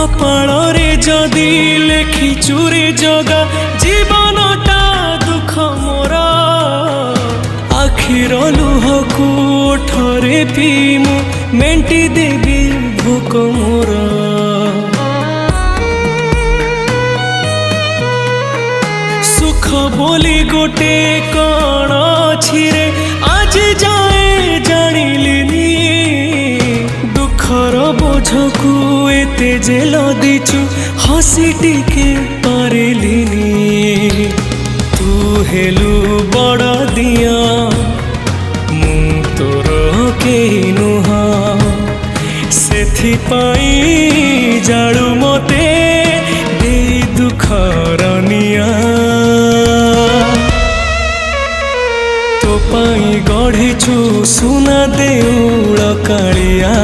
कपाଳରେ जदि लेखिचु रे जगा जीवनटा दुख मोर आखिर लुहकु ओठरे पीमु मेंटी देवी भोक मोर सुख बोली गोटे कण अछि रे आज जाए जानिलिनी दुखर बोझकु एते जे लदिचु हसी टिके पारिलिनी तू हेलु बड़ दिया मु तोर केही नुहा सेथिपाई जाळु मते देई दुखर निया तो पाई गढ़िछु सुना देउळ कालिया।